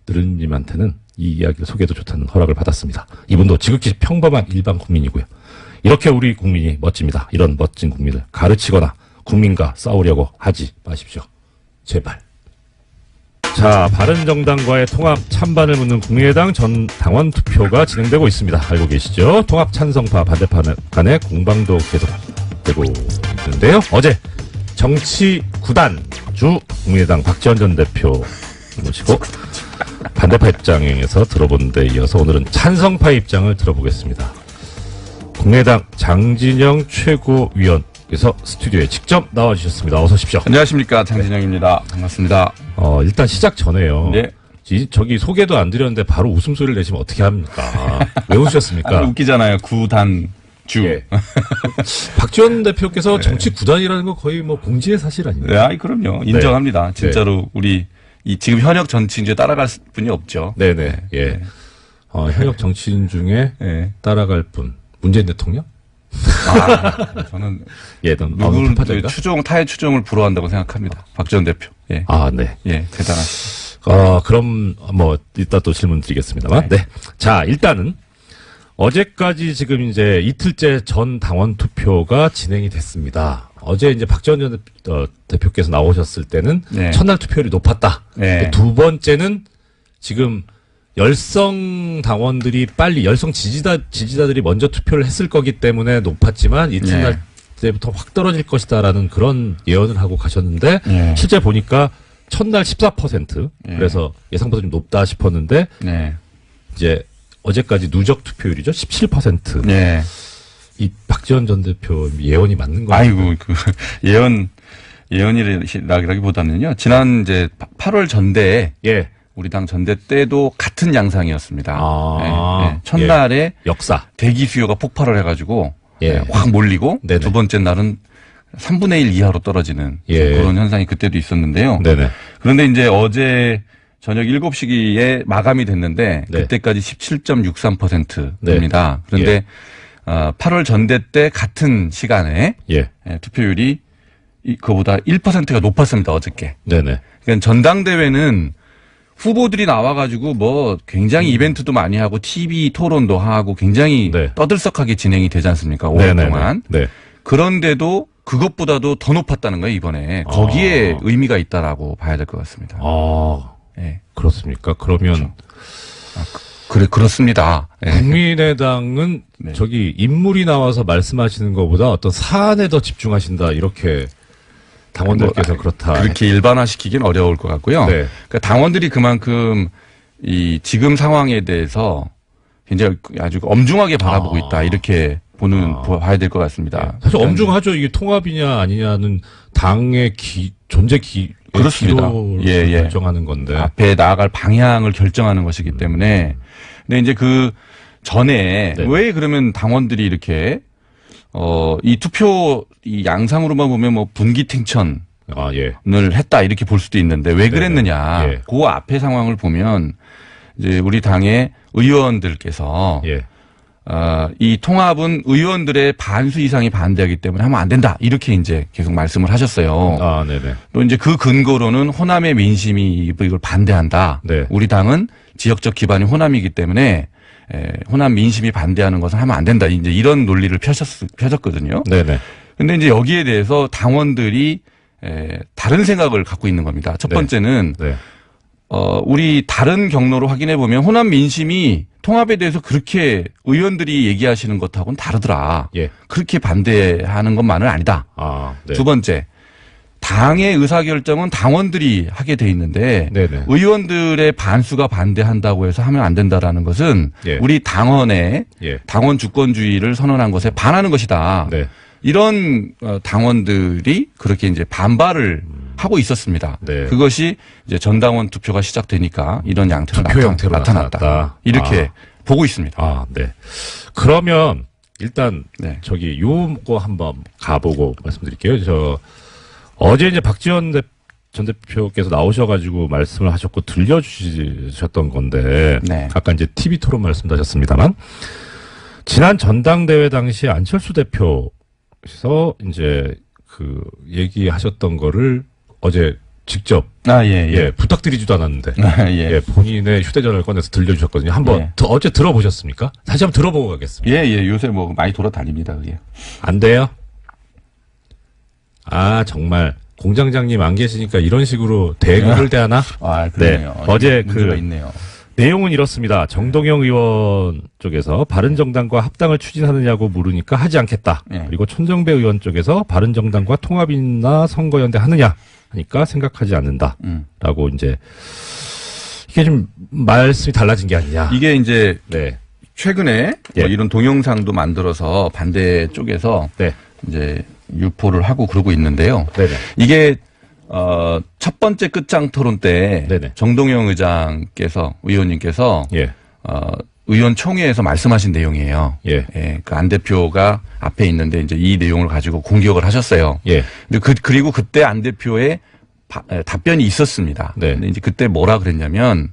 느릅님한테는 이 이야기를 소개해도 좋다는 허락을 받았습니다. 이분도 지극히 평범한 일반 국민이고요. 이렇게 우리 국민이 멋집니다. 이런 멋진 국민을 가르치거나 국민과 싸우려고 하지 마십시오. 제발. 자, 바른정당과의 통합 찬반을 묻는 국민의당 전 당원 투표가 진행되고 있습니다. 알고 계시죠? 통합 찬성파 반대파 간의 공방도 계속되고 있는데요. 어제 정치 9단주 국민의당 박지원 전 대표 모시고 반대파 입장에서 들어본 데 이어서 오늘은 찬성파 입장을 들어보겠습니다. 국민의당 장진영 최고위원께서 스튜디오에 직접 나와주셨습니다. 어서 오십시오. 안녕하십니까, 장진영입니다. 반갑습니다. 일단 시작 전에요. 네. 저기 소개도 안 드렸는데 바로 웃음소리를 내시면 어떻게 합니까? 왜 웃으셨습니까? 웃기잖아요. 구단주. 예. 박지원 대표께서 정치 구단이라는 거 거의 뭐 공지의 사실 아닙니까? 네, 그럼요. 인정합니다. 진짜로 우리 지금 현역 정치인주에 따라갈 분이 없죠. 네네. 예. 현역 정치인 중에 따라갈 분. 문재인 대통령? 저는 예, 누구를 타의 추종을 불허한다고 생각합니다. 박지원 대표. 예. 네. 예, 대단하시죠. 그럼 뭐 이따 또 질문 드리겠습니다만. 네. 자, 일단은 어제까지 지금 이제 이틀째 전 당원 투표가 진행이 됐습니다. 어제 이제 박지원 전 대표께서 나오셨을 때는 첫날 투표율이 높았다. 두 번째는 지금 열성 당원들이 빨리 열성 지지자들이 먼저 투표를 했을 거기 때문에 높았지만 이튿날 때부터 확 떨어질 것이다라는 그런 예언을 하고 가셨는데 실제 보니까 첫날 14% 그래서 예상보다 좀 높다 싶었는데 이제 어제까지 누적 투표율이죠 17%. 이 박지원 전 대표 예언이 맞는 거예요? 아이고 그 예언이라기보다는요 지난 이제 8월 전대에 우리 당 전대 때도 같은 양상이었습니다. 첫날에 역사 대기 수요가 폭발을 해가지고 확 몰리고 네네. 두 번째 날은 3분의 1 이하로 떨어지는 그런 현상이 그때도 있었는데요. 네네. 그런데 이제 어제 저녁 7시기에 마감이 됐는데 그때까지 17.63%입니다. 그런데 8월 전대 때 같은 시간에 투표율이 그보다 1%가 높았습니다. 어저께. 네네. 그러니까 전당대회는 후보들이 나와가지고 뭐 굉장히 이벤트도 많이 하고 TV 토론도 하고 굉장히 떠들썩하게 진행이 되지 않습니까? 오랫동안. 그런데도 그것보다도 더 높았다는 거예요, 이번에. 거기에 의미가 있다라고 봐야 될 것 같습니다. 그렇습니까? 그러면. 그렇습니다. 국민의당은 저기 인물이 나와서 말씀하시는 것보다 어떤 사안에 더 집중하신다, 이렇게 당원들께서 그렇다. 그렇게 일반화시키긴 어려울 것 같고요. 네. 그러니까 당원들이 그만큼 이 지금 상황에 대해서 굉장히 아주 엄중하게 바라보고 있다. 이렇게 봐야 될 것 같습니다. 네. 사실 엄중하죠. 이게 통합이냐 아니냐는 당의 존재 그렇습니다. 기로를 결정하는 건데. 앞에 나아갈 방향을 결정하는 것이기 때문에. 근데 이제 그 전에 네. 왜 그러면 당원들이 이렇게 이 투표 이 양상으로만 보면 뭐 분기탱천을 했다 이렇게 볼 수도 있는데 왜 그랬느냐. 네. 그 앞에 상황을 보면 이제 우리 당의 의원들께서 이 통합은 의원들의 반수 이상이 반대하기 때문에 하면 안 된다. 이렇게 이제 계속 말씀을 하셨어요. 네네. 또 이제 그 근거로는 호남의 민심이 이걸 반대한다. 네. 우리 당은 지역적 기반이 호남이기 때문에 호남 민심이 반대하는 것은 하면 안 된다. 이제 이런 논리를 펴셨거든요. 네네. 근데 이제 여기에 대해서 당원들이 다른 생각을 갖고 있는 겁니다. 첫 번째는 네. 우리 다른 경로로 확인해 보면 호남 민심이 통합에 대해서 그렇게 의원들이 얘기하시는 것하고는 다르더라. 그렇게 반대하는 것만은 아니다. 네. 두 번째, 당의 의사결정은 당원들이 하게 돼 있는데 네네. 의원들의 반수가 반대한다고 해서 하면 안 된다라는 것은 우리 당원의 당원 주권주의를 선언한 것에 반하는 것이다. 네. 이런 당원들이 그렇게 이제 반발을 하고 있었습니다. 네. 그것이 이제 전당원 투표가 시작되니까 이런 양태로 나타났다. 이렇게 보고 있습니다. 네. 그러면 일단 저기 요거 한번 가보고 말씀드릴게요. 어제 이제 박지원 전 대표께서 나오셔가지고 말씀을 하셨고 들려주셨던 건데 아까 이제 TV 토론 말씀도 하셨습니다만 지난 전당대회 당시 안철수 대표께서 이제 그 얘기하셨던 거를 어제 직접 부탁드리지도 않았는데 본인의 휴대전화를 꺼내서 들려주셨거든요. 한번 어제 들어보셨습니까? 다시 한번 들어보고 가겠습니다. 요새 뭐 많이 돌아다닙니다. 그게 안 돼요? 정말 공장장님 안 계시니까 이런 식으로 대국을 대하나? 그러네요. 네. 어제 문제가 있네요. 내용은 이렇습니다. 정동영 의원 쪽에서 바른정당과 합당을 추진하느냐고 물으니까 하지 않겠다. 그리고 천정배 의원 쪽에서 바른정당과 통합이나 선거연대 하느냐 하니까 생각하지 않는다. 라고 이제 이게 좀 말씀이 달라진 게 아니냐. 이게 이제 최근에 뭐 이런 동영상도 만들어서 반대 쪽에서 이제 유포를 하고 그러고 있는데요. 네네. 이게 첫 번째 끝장 토론 때 정동영 의원님께서 의원총회에서 말씀하신 내용이에요. 그 안 대표가 앞에 있는데 이제 이 내용을 가지고 공격을 하셨어요. 근데 그리고 그때 안 대표의 답변이 있었습니다. 근데 이제 그때 뭐라 그랬냐면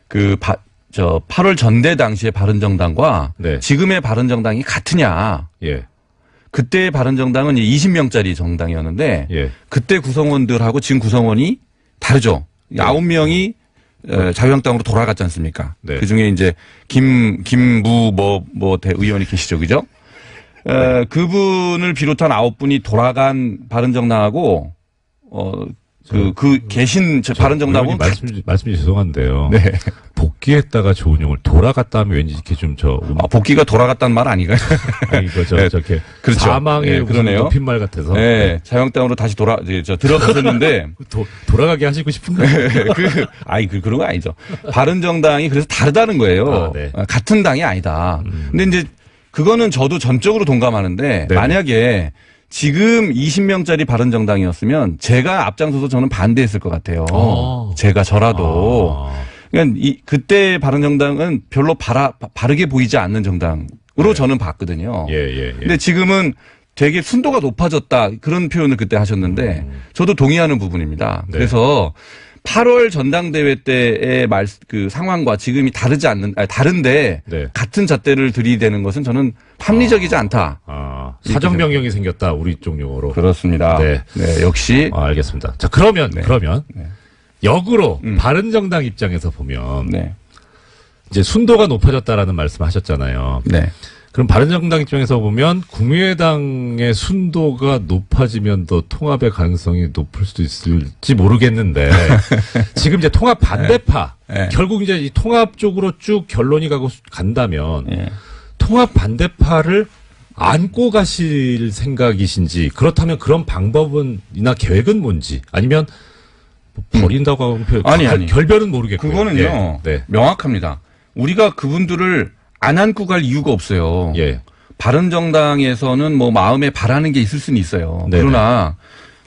8월 전대 당시의 바른정당과 지금의 바른정당이 같으냐. 그때 바른정당은 20명짜리 정당이었는데 그때 구성원들하고 지금 구성원이 다르죠. 9명이 자유한국당으로 돌아갔지 않습니까? 그중에 이제 김무 의원이 계시죠. 그죠? 그분을 비롯한 9분이 돌아간 바른정당하고 계신 바른정당은 말씀이 죄송한데요. 복귀했다가 좋은 용을 돌아갔다 하면 왠지 이렇게 좀 복귀가 돌아갔다는 말 아닌가요? 저렇게 그렇죠. 사망의 높임말 같아서. 자유한국당으로 다시 들어가셨는데 돌아가게 하시고 싶은데. 그런 거 아니죠. 바른정당이 그래서 다르다는 거예요. 같은 당이 아니다. 근데 이제 그거는 저도 전적으로 동감하는데 만약에 지금 20명짜리 바른정당이었으면 제가 앞장서서 저는 반대했을 것 같아요. 저라도. 그러니까 그때 바른정당은 별로 바르게 보이지 않는 정당으로 저는 봤거든요. 근데 지금은 되게 순도가 높아졌다 그런 표현을 그때 하셨는데 저도 동의하는 부분입니다. 그래서 8월 전당대회 때의 그 상황과 지금이 다른데 같은 잣대를 들이대는 것은 저는 합리적이지 않다. 사정명령이 생겼다. 우리 쪽 용어로. 그렇습니다. 역시. 알겠습니다. 자, 그러면 역으로 바른정당 입장에서 보면 이제 순도가 높아졌다라는 말씀하셨잖아요. 그럼 바른정당 입장에서 보면 국민의당의 순도가 높아지면 더 통합의 가능성이 높을 수도 있을지 모르겠는데 지금 이제 통합 반대파 결국 이제 이 통합 쪽으로 쭉 결론이 간다면 통합 반대파를 안고 가실 생각이신지 그렇다면 그런 방법은이나 계획은 뭔지 아니면 뭐 버린다고 하면 아니. 결별은 모르겠고요. 그거는요. 네. 명확합니다. 우리가 그분들을 안 안고 갈 이유가 없어요. 예. 바른정당에서는 뭐 마음에 바라는 게 있을 수는 있어요. 네네. 그러나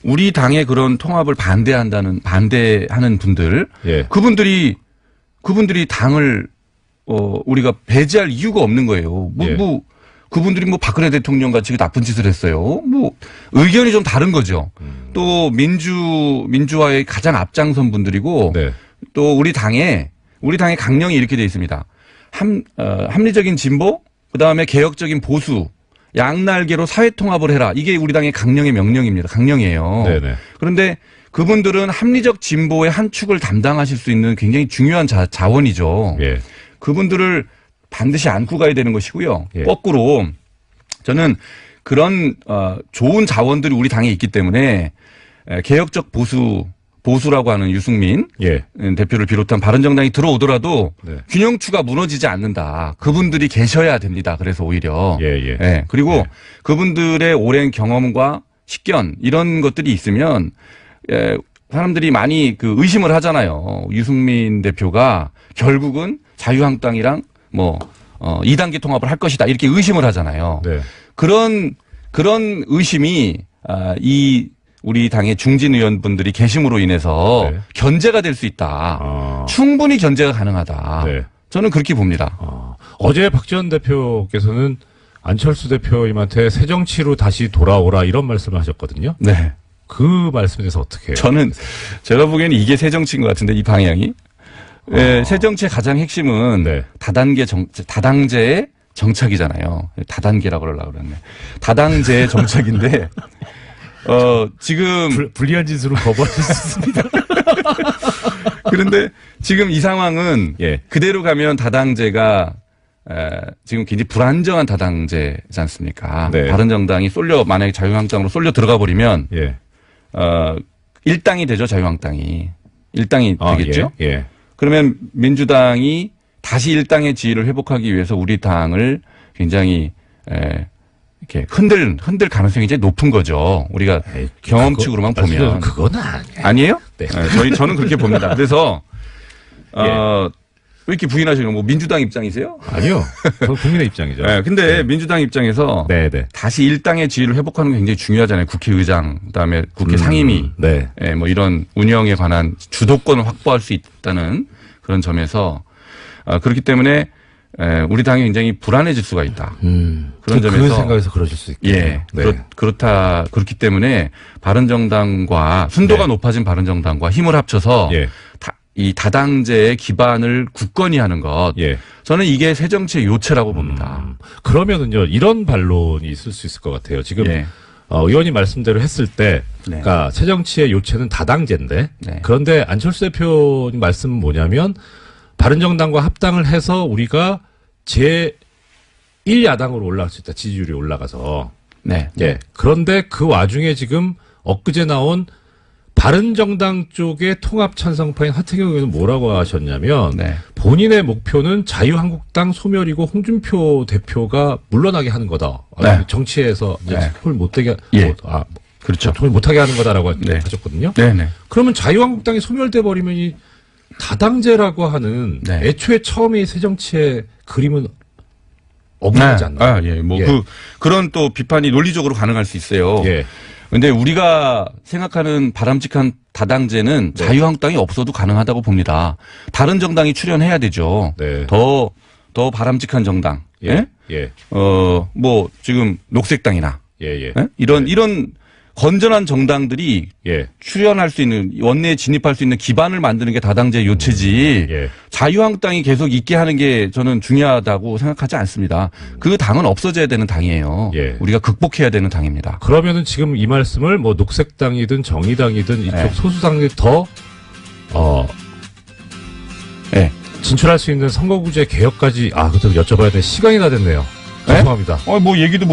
우리 당의 그런 통합을 반대하는 분들, 예. 그분들이 당을 우리가 배제할 이유가 없는 거예요. 그분들이 뭐 박근혜 대통령 같이 나쁜 짓을 했어요. 뭐 의견이 좀 다른 거죠. 또 민주화의 가장 앞장선 분들이고 네. 또 우리 당의 강령이 이렇게 되어 있습니다. 합리적인 진보, 그다음에 개혁적인 보수, 양날개로 사회 통합을 해라. 이게 우리 당의 강령의 명령입니다. 강령이에요. 네네. 그런데 그분들은 합리적 진보의 한 축을 담당하실 수 있는 굉장히 중요한 자원이죠. 예. 그분들을 반드시 안고 가야 되는 것이고요. 예. 거꾸로 저는 그런 좋은 자원들이 우리 당에 있기 때문에 개혁적 보수라고 하는 유승민 예. 대표를 비롯한 바른정당이 들어오더라도 네. 균형추가 무너지지 않는다. 그분들이 계셔야 됩니다. 그래서 오히려. 예. 예. 그리고 예. 그분들의 오랜 경험과 식견 이런 것들이 있으면 사람들이 많이 의심을 하잖아요. 유승민 대표가 결국은 자유한국당이랑 2단계 통합을 할 것이다. 이렇게 의심을 하잖아요. 네. 그런 의심이 우리 당의 중진 의원분들이 계심으로 인해서 네. 견제가 될 수 있다. 충분히 견제가 가능하다. 네. 저는 그렇게 봅니다. 어제 박지원 대표께서는 안철수 대표님한테 새 정치로 다시 돌아오라 이런 말씀을 하셨거든요. 네. 그 말씀에 대해서 어떻게 해요? 저는 제가 보기에는 이게 새 정치인 것 같은데 이 방향이. 새 정치의 가장 핵심은 네. 다당제의 정착이잖아요. 다단계라고 그러려고 그랬네. 다당제의 정착인데 지금 불리한 짓으로 거부하실 수 있습니다. 그런데 지금 이 상황은 예. 그대로 가면 다당제가 지금 굉장히 불안정한 다당제지 않습니까? 네. 바른정당이 만약에 자유한국당으로 쏠려 들어가 버리면 예. 일당이 되죠. 자유한국당이. 일당이 되겠죠. 예. 그러면 민주당이 다시 일당의 지위를 회복하기 위해서 우리 당을 굉장히 이렇게 흔들 가능성이 이제 높은 거죠. 우리가 경험칙으로만 보면. 그건 아니에요? 네. 저는 그렇게 봅니다. 그래서 왜 이렇게 부인하시는 뭐 민주당 입장이세요? 아니요. 그건 국민의 입장이죠. 네, 근데 민주당 입장에서 다시 일당의 지위를 회복하는 게 굉장히 중요하잖아요. 국회의장, 그다음에 국회 상임위, 뭐 이런 운영에 관한 주도권을 확보할 수 있다는 그런 점에서 그렇기 때문에 우리 당이 굉장히 불안해질 수가 있다. 그런 점에서 그 생각에서 그러실 수 있겠네요. 그렇기 때문에 바른정당과 순도가 높아진 바른정당과 힘을 합쳐서 이 다당제의 기반을 굳건히 하는 것. 저는 이게 새 정치의 요체라고 봅니다. 그러면은요, 이런 반론이 있을 수 있을 것 같아요. 지금 의원님 말씀대로 했을 때, 그러니까 새 정치의 요체는 다당제인데, 그런데 안철수 대표님 말씀은 뭐냐면 바른정당과 합당을 해서 우리가 제1야당으로 올라갈 수 있다. 지지율이 올라가서. 그런데 그 와중에 지금 엊그제 나온 바른정당 쪽의 통합 찬성파인 하태경 의원은 뭐라고 하셨냐면 본인의 목표는 자유한국당 소멸이고 홍준표 대표가 물러나게 하는 거다. 정치에서 손을 못대게 그렇죠. 손을 못하게 하는 거다라고 하셨거든요. 그러면 자유한국당이 소멸돼 버리면 이 다당제라고 하는 애초에 처음에 이 새정치의 그림은 없어지지 않나요? 그런 또 비판이 논리적으로 가능할 수 있어요. 근데 우리가 생각하는 바람직한 다당제는 자유한국당이 없어도 가능하다고 봅니다. 다른 정당이 출연해야 되죠. 더 바람직한 정당. 뭐 지금 녹색당이나 이런 건전한 정당들이 출연할 수 있는 원내에 진입할 수 있는 기반을 만드는 게 다당제 요체지 자유한국당이 계속 있게 하는 게 저는 중요하다고 생각하지 않습니다. 그 당은 없어져야 되는 당이에요. 우리가 극복해야 되는 당입니다. 그러면은 지금 이 말씀을 뭐 녹색당이든 정의당이든 이쪽 소수당이 더 진출할 수 있는 선거구제 개혁까지 그것도 여쭤봐야 될 시간이 다 됐네요. 죄송합니다. 뭐 얘기도 못